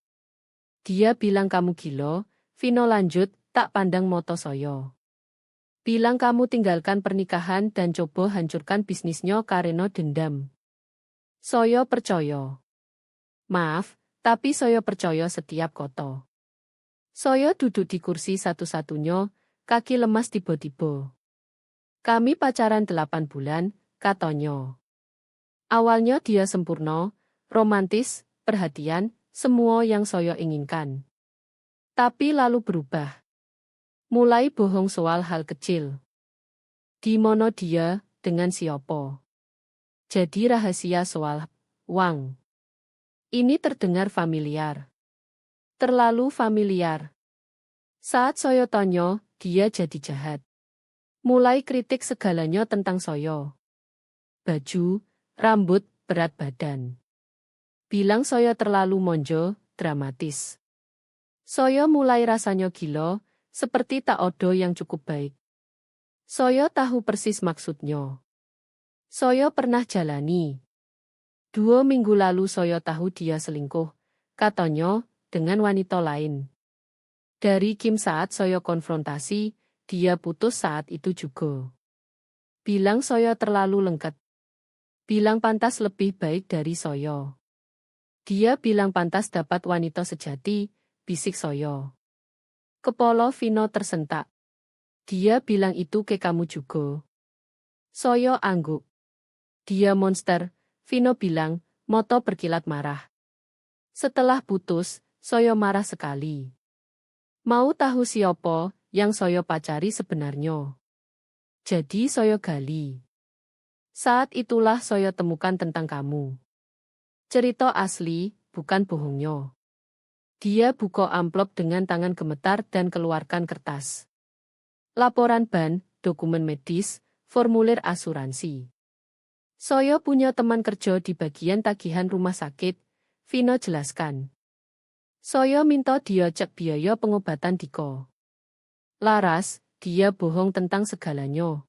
Dia bilang kamu gila, Vino lanjut, tak pandang mata saya. Bilang kamu tinggalkan pernikahan dan coba hancurkan bisnisnya karena dendam. Saya percaya. Maaf, tapi saya percaya setiap kata. Saya duduk di kursi satu-satunya, kaki lemas tiba-tiba. Kami pacaran 8 bulan, katanya. Awalnya dia sempurna, romantis, perhatian, semua yang saya inginkan. Tapi lalu berubah. Mulai bohong soal hal kecil. Di mana dia, dengan siapa. Jadi rahasia soal uang. Ini terdengar familiar. Terlalu familiar. Saat saya tanya, dia jadi jahat. Mulai kritik segalanya tentang saya. Baju, rambut, berat badan. Bilang saya terlalu monjo, dramatis. Saya mulai rasanya gila, seperti tak ada yang cukup baik. Saya tahu persis maksudnya. Saya pernah jalani. 2 minggu lalu saya tahu dia selingkuh, katanya, dengan wanita lain. Dari Kim saat saya konfrontasi, dia putus saat itu juga. Bilang saya terlalu lengket. Bilang pantas lebih baik dari saya. Dia bilang pantas dapat wanita sejati, bisik saya. Kepala Vino tersentak. Dia bilang itu ke kamu juga. Saya angguk. Dia monster, Vino bilang, moto berkilat marah. Setelah putus, saya marah sekali. Mau tahu siapa yang saya pacari sebenarnya? Jadi saya gali. Saat itulah saya temukan tentang kamu. Cerita asli, bukan bohongnya. Dia buka amplop dengan tangan gemetar dan keluarkan kertas. Laporan ban, dokumen medis, formulir asuransi. Saya punya teman kerja di bagian tagihan rumah sakit, Vino jelaskan. Saya minta dia cek biaya pengobatan Diko. Laras, dia bohong tentang segalanya.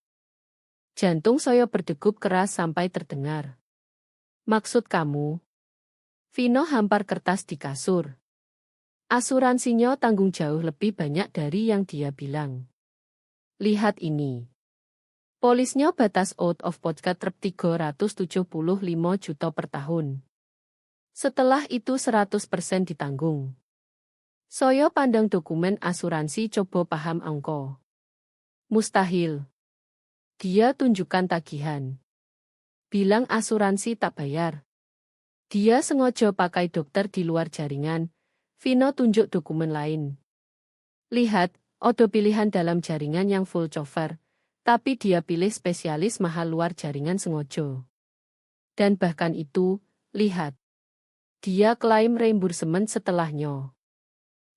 Jantung saya berdegup keras sampai terdengar. Maksud kamu? Vino hampar kertas di kasur. Asuransinya tanggung jauh lebih banyak dari yang dia bilang. Lihat ini. Polisnya batas out of pocket rep 375 juta per tahun. Setelah itu 100% ditanggung. Saya pandang dokumen asuransi coba paham angka. Mustahil. Dia tunjukkan tagihan. Bilang asuransi tak bayar. Dia sengaja pakai dokter di luar jaringan. Vino tunjuk dokumen lain. Lihat, ada pilihan dalam jaringan yang full cover, tapi dia pilih spesialis mahal luar jaringan sengaja. Dan bahkan itu, lihat. Dia klaim reimbursement setelahnya.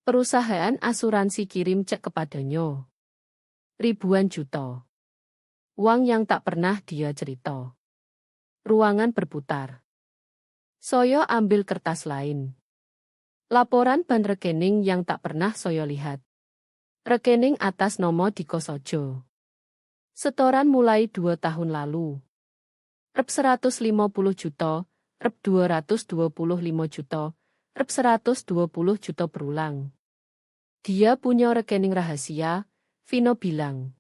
Perusahaan asuransi kirim cek kepadanya. Ribuan juta. Uang yang tak pernah dia cerita. Ruangan berputar. Saya ambil kertas lain. Laporan ban rekening yang tak pernah saya lihat. Rekening atas nama Diko Sojo. Setoran mulai 2 tahun lalu. Rep 150 juta, Rep 225 juta, Rep 120 juta berulang. Dia punya rekening rahasia, Vino bilang.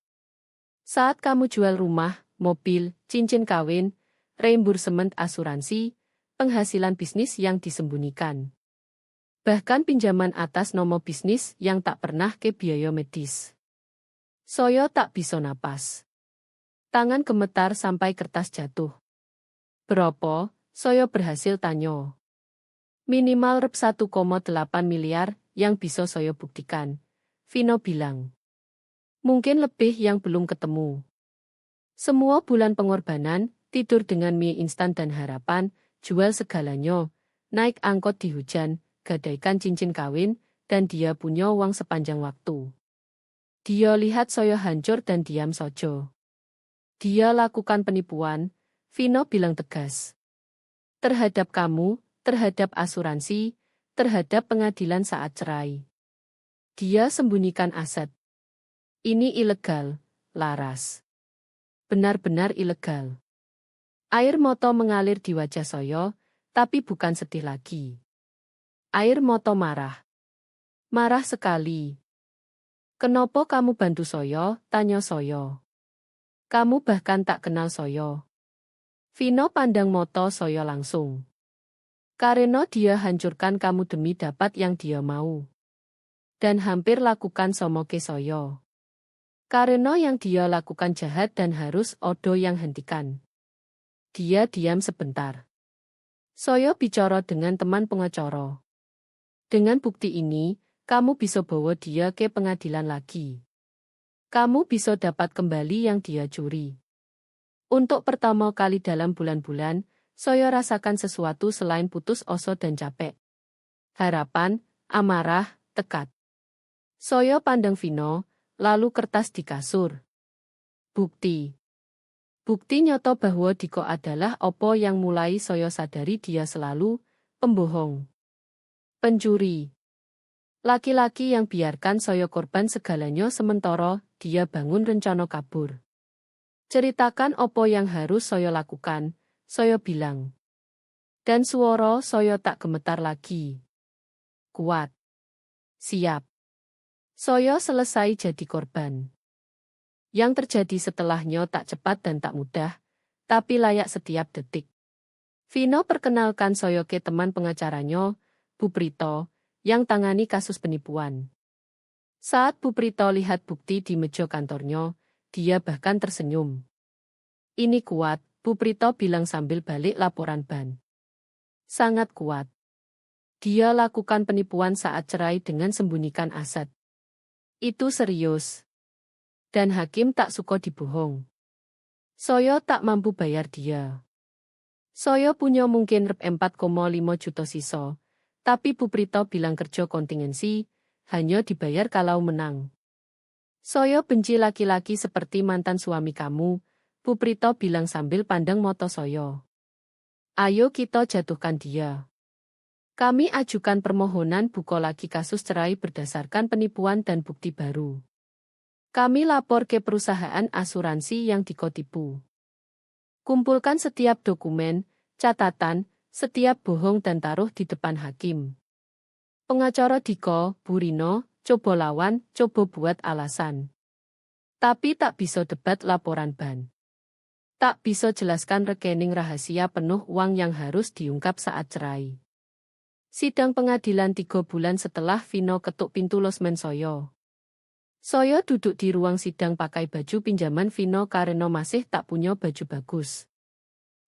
Saat kamu jual rumah, mobil, cincin kawin, reimbursement asuransi, penghasilan bisnis yang disembunyikan. Bahkan pinjaman atas nama bisnis yang tak pernah ke biaya medis. Saya tak bisa napas. Tangan gemetar sampai kertas jatuh. Berapa? Saya berhasil tanya. Minimal rep 1,8 miliar yang bisa saya buktikan. Vino bilang. Mungkin lebih yang belum ketemu. Semua bulan pengorbanan, tidur dengan mie instan dan harapan, jual segalanya, naik angkot di hujan, gadaikan cincin kawin, dan dia punya uang sepanjang waktu. Dia lihat saya hancur dan diam saja. Dia lakukan penipuan, Vino bilang tegas. Terhadap kamu, terhadap asuransi, terhadap pengadilan saat cerai. Dia sembunyikan aset. Ini ilegal, Laras. Benar-benar ilegal. Air mata mengalir di wajah saya, tapi bukan sedih lagi. Air mata marah. Marah sekali. Kenapa kamu bantu saya? Tanya saya. Kamu bahkan tak kenal saya. Vino pandang mata saya langsung. Karena dia hancurkan kamu demi dapat yang dia mau. Dan hampir lakukan sama ke saya. Karena yang dia lakukan jahat dan harus odo yang hentikan. Dia diam sebentar. Saya bicara dengan teman pengacara. Dengan bukti ini, kamu bisa bawa dia ke pengadilan lagi. Kamu bisa dapat kembali yang dia curi. Untuk pertama kali dalam bulan-bulan, saya rasakan sesuatu selain putus asa dan capek. Harapan, amarah, tekad. Saya pandang Vino, lalu kertas di kasur. Bukti. Bukti nyata bahwa Diko adalah opo yang mulai saya sadari dia selalu pembohong. Pencuri. Laki-laki yang biarkan saya korban segalanya sementara dia bangun rencana kabur. Ceritakan opo yang harus saya lakukan, saya bilang. Dan suara saya tak gemetar lagi. Kuat. Siap. Saya selesai jadi korban. Yang terjadi setelahnya tak cepat dan tak mudah, tapi layak setiap detik. Vino perkenalkan saya ke teman pengacaranya, Bu Prito, yang tangani kasus penipuan. Saat Bu Prito lihat bukti di meja kantornya, dia bahkan tersenyum. Ini kuat, Bu Prito bilang sambil balik laporan ban. Sangat kuat. Dia lakukan penipuan saat cerai dengan sembunyikan aset. Itu serius. Dan hakim tak suka dibohong. Saya tak mampu bayar dia. Saya punya mungkin rp 4,5 juta sisa, tapi Bu Prito bilang kerja kontingensi, hanya dibayar kalau menang. Saya benci laki-laki seperti mantan suami kamu, Bu Prito bilang sambil pandang mata saya. Ayo kita jatuhkan dia. Kami ajukan permohonan buka lagi kasus cerai berdasarkan penipuan dan bukti baru. Kami lapor ke perusahaan asuransi yang Diko tipu. Kumpulkan setiap dokumen, catatan, setiap bohong dan taruh di depan hakim. Pengacara Diko, Bu Rino, coba lawan, coba buat alasan. Tapi tak bisa debat laporan ban. Tak bisa jelaskan rekening rahasia penuh uang yang harus diungkap saat cerai. Sidang pengadilan 3 bulan setelah Vino ketuk pintu losmen Soyo. Soyo duduk di ruang sidang pakai baju pinjaman Vino karena masih tak punya baju bagus.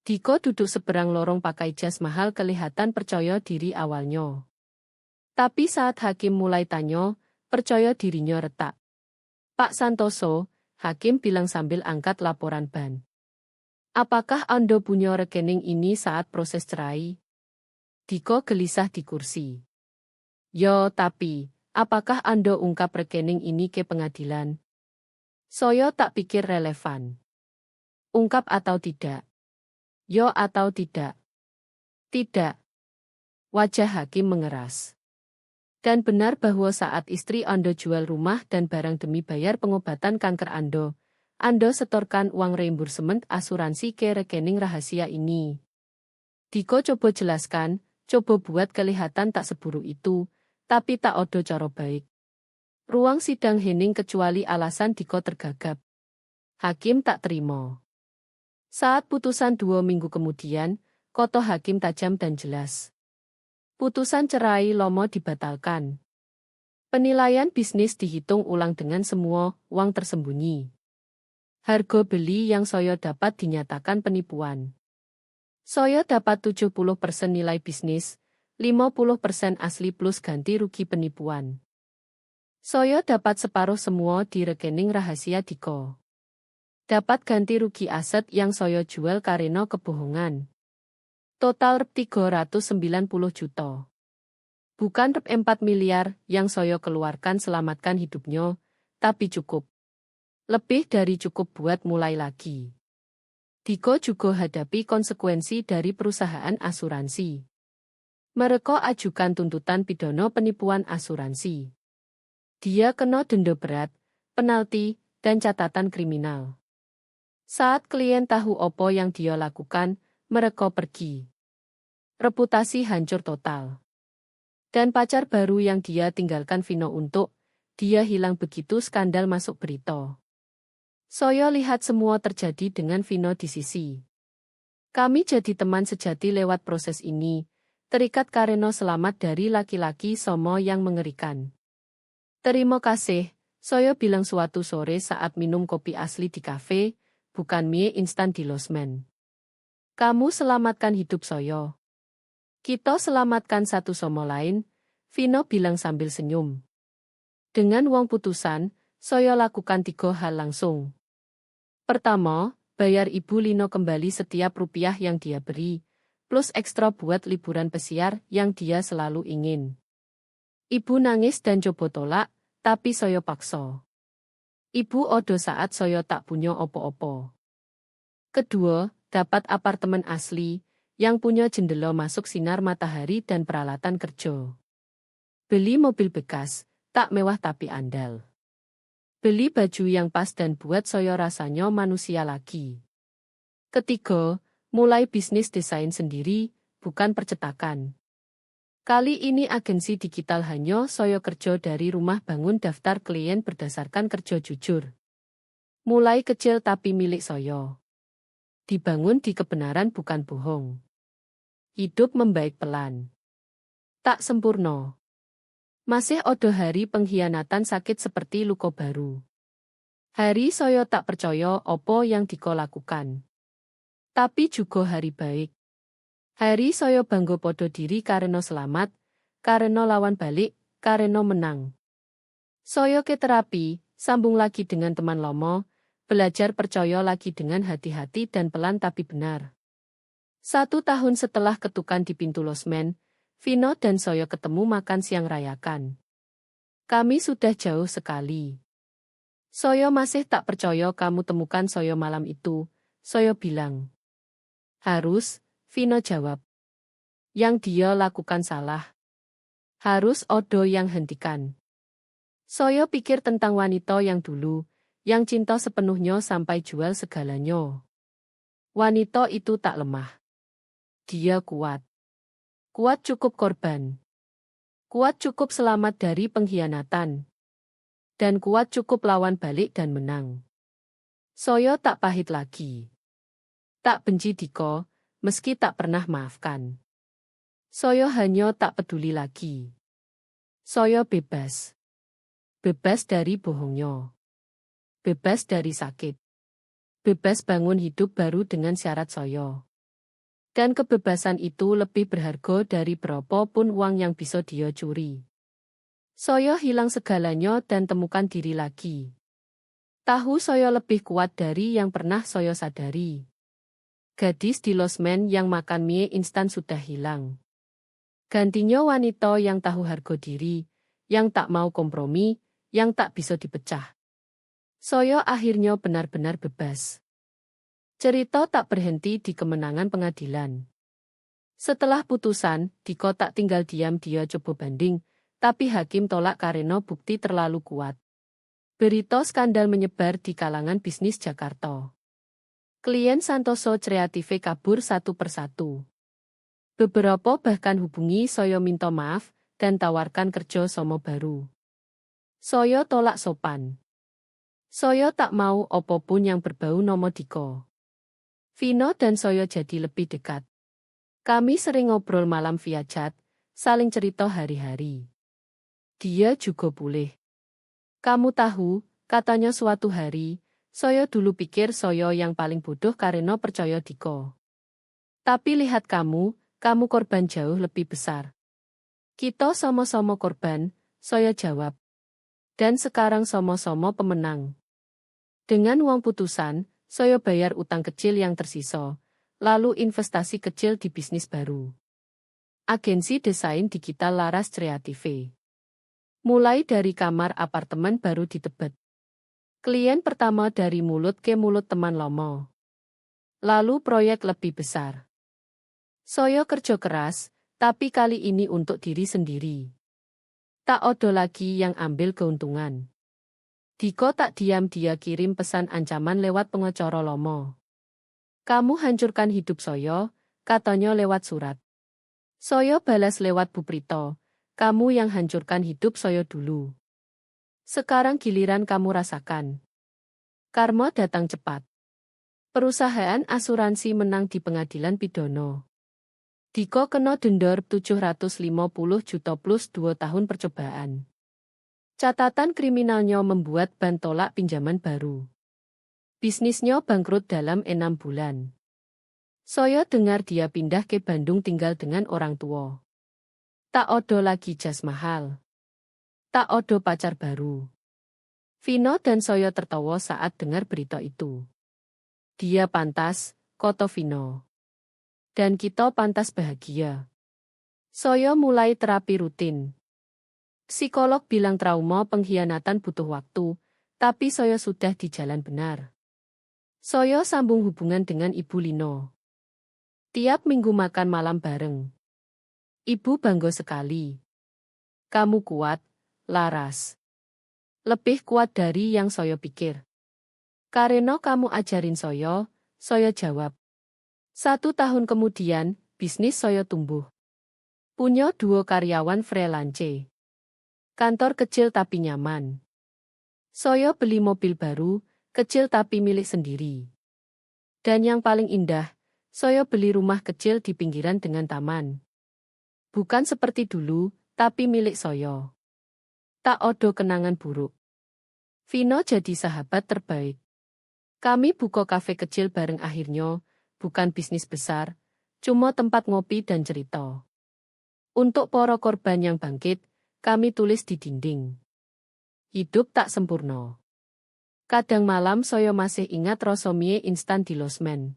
Diko duduk seberang lorong pakai jas mahal kelihatan percaya diri awalnya. Tapi saat hakim mulai tanya, percaya dirinya retak. Pak Santoso, hakim bilang sambil angkat laporan ban. Apakah Anda punya rekening ini saat proses cerai? Diko gelisah di kursi. Yo, tapi, apakah Anda ungkap rekening ini ke pengadilan? Soyo tak pikir relevan. Ungkap atau tidak? Yo atau tidak? Tidak. Wajah hakim mengeras. Dan benar bahwa saat istri Anda jual rumah dan barang demi bayar pengobatan kanker Anda setorkan uang reimbursement asuransi ke rekening rahasia ini. Diko coba jelaskan, coba buat kelihatan tak seburuk itu, tapi tak ada cara baik. Ruang sidang hening kecuali alasan Diko tergagap. Hakim tak terima. Saat putusan 2 minggu kemudian, koto hakim tajam dan jelas. Putusan cerai Lomo dibatalkan. Penilaian bisnis dihitung ulang dengan semua uang tersembunyi. Harga beli yang Soyo dapat dinyatakan penipuan. Soyo dapat 70% nilai bisnis, 50% asli plus ganti rugi penipuan. Soyo dapat separuh semua di rekening rahasia Diko. Dapat ganti rugi aset yang Soyo jual karena kebohongan. Total rp 390 juta. Bukan rp 4 miliar yang Soyo keluarkan selamatkan hidupnya, tapi cukup. Lebih dari cukup buat mulai lagi. Diko juga hadapi konsekuensi dari perusahaan asuransi. Mereka ajukan tuntutan pidana penipuan asuransi. Dia kena denda berat, penalti, dan catatan kriminal. Saat klien tahu apa yang dia lakukan, mereka pergi. Reputasi hancur total. Dan pacar baru yang dia tinggalkan Vino untuk, dia hilang begitu skandal masuk berita. Soyo lihat semua terjadi dengan Vino di sisi. Kami jadi teman sejati lewat proses ini, terikat karena selamat dari laki-laki Somo yang mengerikan. Terima kasih, Soyo bilang suatu sore saat minum kopi asli di kafe, bukan mie instan di losmen. Kamu selamatkan hidup Soyo. Kita selamatkan satu sama lain, Vino bilang sambil senyum. Dengan uang putusan, Soyo lakukan 3 hal langsung. Pertama, bayar Ibu Lino kembali setiap rupiah yang dia beri, plus ekstra buat liburan pesiar yang dia selalu ingin. Ibu nangis dan coba tolak, tapi Soyo paksa. Ibu odo saat Soyo tak punya opo-opo. Kedua, dapat apartemen asli, yang punya jendela masuk sinar matahari dan peralatan kerja. Beli mobil bekas, tak mewah tapi andal. Beli baju yang pas dan buat Soyo rasanya manusia lagi. Ketiga, mulai bisnis desain sendiri, bukan percetakan. Kali ini agensi digital hanya Soyo kerja dari rumah bangun daftar klien berdasarkan kerja jujur. Mulai kecil tapi milik Soyo. Dibangun di kebenaran bukan bohong. Hidup membaik pelan. Tak sempurna. Masih ada hari pengkhianatan sakit seperti luka baru. Hari Soyo tak percaya apa yang Diko lakukan. Tapi juga hari baik. Hari saya bangga podo diri karena selamat, karena lawan balik, karena menang. Saya ke terapi, sambung lagi dengan teman lomo, belajar percaya lagi dengan hati-hati dan pelan tapi benar. 1 tahun setelah ketukan di pintu losmen, Vino dan saya ketemu makan siang rayakan. Kami sudah jauh sekali. Saya masih tak percaya kamu temukan saya malam itu, saya bilang. Harus, Vino jawab. Yang dia lakukan salah. Harus Odo yang hentikan. Saya pikir tentang wanita yang dulu, yang cinta sepenuhnya sampai jual segalanya. Wanita itu tak lemah. Dia kuat. Kuat cukup korban. Kuat cukup selamat dari pengkhianatan. Dan kuat cukup lawan balik dan menang. Saya tak pahit lagi. Tak benci Diko, meski tak pernah maafkan. Saya hanya tak peduli lagi. Saya bebas. Bebas dari bohongnya. Bebas dari sakit. Bebas bangun hidup baru dengan syarat saya. Dan kebebasan itu lebih berharga dari berapapun uang yang bisa dia curi. Saya hilang segalanya dan temukan diri lagi. Tahu saya lebih kuat dari yang pernah saya sadari. Gadis di losmen yang makan mie instan sudah hilang. Gantinya wanita yang tahu harga diri, yang tak mau kompromi, yang tak bisa dipecah. Saya akhirnya benar-benar bebas. Cerita tak berhenti di kemenangan pengadilan. Setelah putusan, Diko tak tinggal diam, dia coba banding, tapi hakim tolak karena bukti terlalu kuat. Berita skandal menyebar di kalangan bisnis Jakarta. Klien Santoso Kreative kabur satu persatu. Beberapa bahkan hubungi saya minta maaf dan tawarkan kerja sama baru. Saya tolak sopan. Saya tak mau apapun yang berbau nama Diko. Vino dan saya jadi lebih dekat. Kami sering ngobrol malam via chat, saling cerita hari-hari. Dia juga pulih. Kamu tahu, katanya suatu hari, saya dulu pikir saya yang paling bodoh karena percaya Diko. Tapi lihat kamu korban jauh lebih besar. Kita sama-sama korban, saya jawab. Dan sekarang sama-sama pemenang. Dengan uang putusan, saya bayar utang kecil yang tersisa, lalu investasi kecil di bisnis baru. Agensi desain digital Laras Kreative. Mulai dari kamar apartemen baru di Tebet. Klien pertama dari mulut ke mulut teman lomo. Lalu proyek lebih besar. Saya kerja keras, tapi kali ini untuk diri sendiri. Tak ada lagi yang ambil keuntungan. Diko tak diam, dia kirim pesan ancaman lewat pengacara lomo. Kamu hancurkan hidup saya, katanya lewat surat. Saya balas lewat Bu Prito, kamu yang hancurkan hidup saya dulu. Sekarang giliran kamu rasakan. Karma datang cepat. Perusahaan asuransi menang di pengadilan pidana. Diko kena denda 750 juta plus 2 tahun percobaan. Catatan kriminalnya membuat ban tolak pinjaman baru. Bisnisnya bangkrut dalam 6 bulan. Saya dengar dia pindah ke Bandung tinggal dengan orang tua. Tak ada lagi jas mahal. Tak ada pacar baru. Vino dan saya tertawa saat dengar berita itu. Dia pantas, kata Vino. Dan kita pantas bahagia. Saya mulai terapi rutin. Psikolog bilang trauma pengkhianatan butuh waktu, tapi saya sudah di jalan benar. Saya sambung hubungan dengan Ibu Lino. Tiap minggu makan malam bareng. Ibu bangga sekali. Kamu kuat, Laras. Lebih kuat dari yang saya pikir. Karena kamu ajarin saya jawab. 1 tahun kemudian, bisnis saya tumbuh. Punya 2 karyawan freelance. Kantor kecil tapi nyaman. Saya beli mobil baru, kecil tapi milik sendiri. Dan yang paling indah, saya beli rumah kecil di pinggiran dengan taman. Bukan seperti dulu, tapi milik saya. Tak ada kenangan buruk. Vino jadi sahabat terbaik. Kami buka kafe kecil bareng akhirnya, bukan bisnis besar, cuma tempat ngopi dan cerita. Untuk para korban yang bangkit, kami tulis di dinding. Hidup tak sempurna. Kadang malam saya masih ingat rasa mie instan di losmen.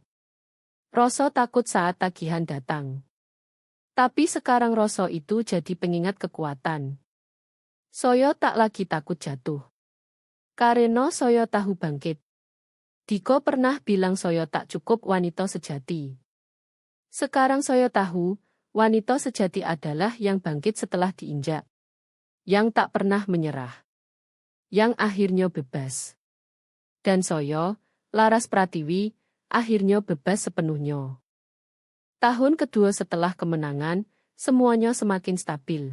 Rasa takut saat tagihan datang. Tapi sekarang rasa itu jadi pengingat kekuatan. Saya tak lagi takut jatuh. Karena saya tahu bangkit. Diko pernah bilang saya tak cukup wanita sejati. Sekarang saya tahu, wanita sejati adalah yang bangkit setelah diinjak. Yang tak pernah menyerah. Yang akhirnya bebas. Dan saya, Laras Pratiwi, akhirnya bebas sepenuhnya. Tahun kedua setelah kemenangan, semuanya semakin stabil.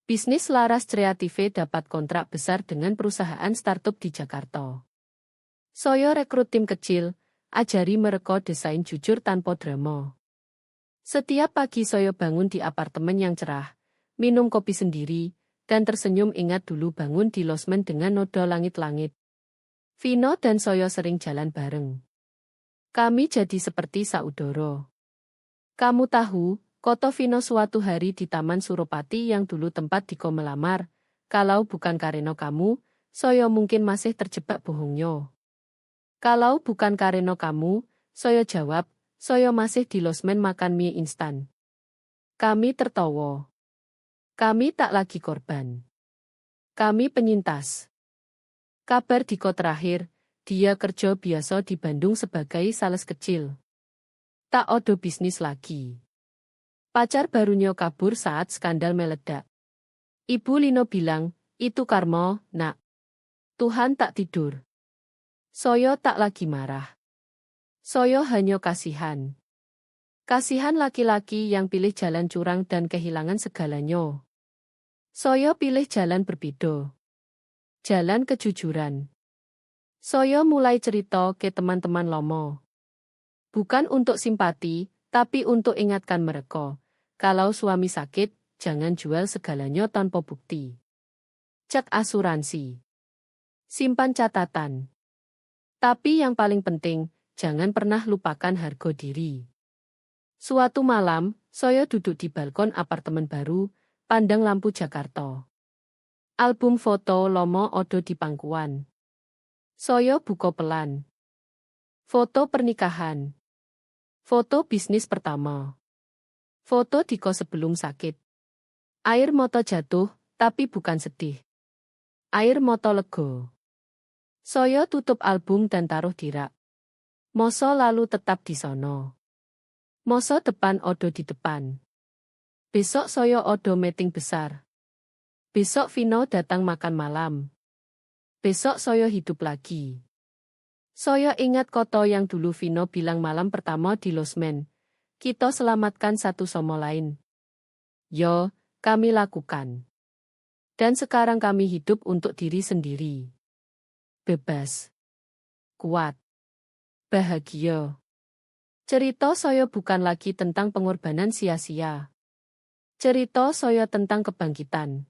Bisnis Laras Kreative dapat kontrak besar dengan perusahaan startup di Jakarta. Saya rekrut tim kecil, ajari mereka desain jujur tanpa drama. Setiap pagi saya bangun di apartemen yang cerah, minum kopi sendiri, dan tersenyum ingat dulu bangun di losmen dengan noda langit-langit. Vino dan saya sering jalan bareng. Kami jadi seperti saudara. Kamu tahu, kata Vino suatu hari di Taman Suropati yang dulu tempat Diko melamar, kalau bukan karena kamu, saya mungkin masih terjebak bohongnya. Kalau bukan karena kamu, saya jawab, saya masih di losmen makan mie instan. Kami tertawa. Kami tak lagi korban. Kami penyintas. Kabar Diko terakhir, dia kerja biasa di Bandung sebagai sales kecil. Tak ada bisnis lagi. Pacar barunya kabur saat skandal meledak. Ibu Lino bilang, itu karma, nak. Tuhan tak tidur. Saya tak lagi marah. Saya hanya kasihan. Kasihan laki-laki yang pilih jalan curang dan kehilangan segalanya. Saya pilih jalan berbeda. Jalan kejujuran. Saya mulai cerita ke teman-teman lama. Bukan untuk simpati, tapi untuk ingatkan mereka. Kalau suami sakit, jangan jual segalanya tanpa bukti. Cek asuransi. Simpan catatan. Tapi yang paling penting, jangan pernah lupakan harga diri. Suatu malam, saya duduk di balkon apartemen baru, pandang lampu Jakarta. Album foto lomo odo di pangkuan. Saya buka pelan. Foto pernikahan. Foto bisnis pertama. Foto Diko sebelum sakit. Air mata jatuh, tapi bukan sedih. Air mata lega. Saya tutup album dan taruh di rak. Moso lalu tetap di sono. Moso depan odo di depan. Besok saya odo meeting besar. Besok Vino datang makan malam. Besok saya hidup lagi. Saya ingat kota yang dulu Vino bilang malam pertama di losmen. Kita selamatkan satu sama lain. Yo, kami lakukan. Dan sekarang kami hidup untuk diri sendiri. Bebas. Kuat. Bahagia. Cerita saya bukan lagi tentang pengorbanan sia-sia. Cerita saya tentang kebangkitan.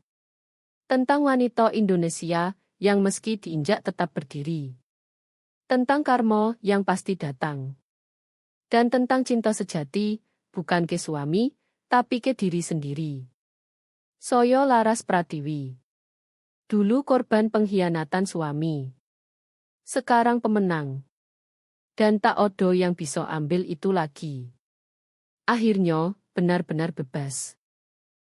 Tentang wanita Indonesia yang meski diinjak tetap berdiri. Tentang karma yang pasti datang. Dan tentang cinta sejati, bukan ke suami, tapi ke diri sendiri. Saya Laras Pratiwi. Dulu korban pengkhianatan suami. Sekarang pemenang. Dan tak ada yang bisa ambil itu lagi. Akhirnya, benar-benar bebas.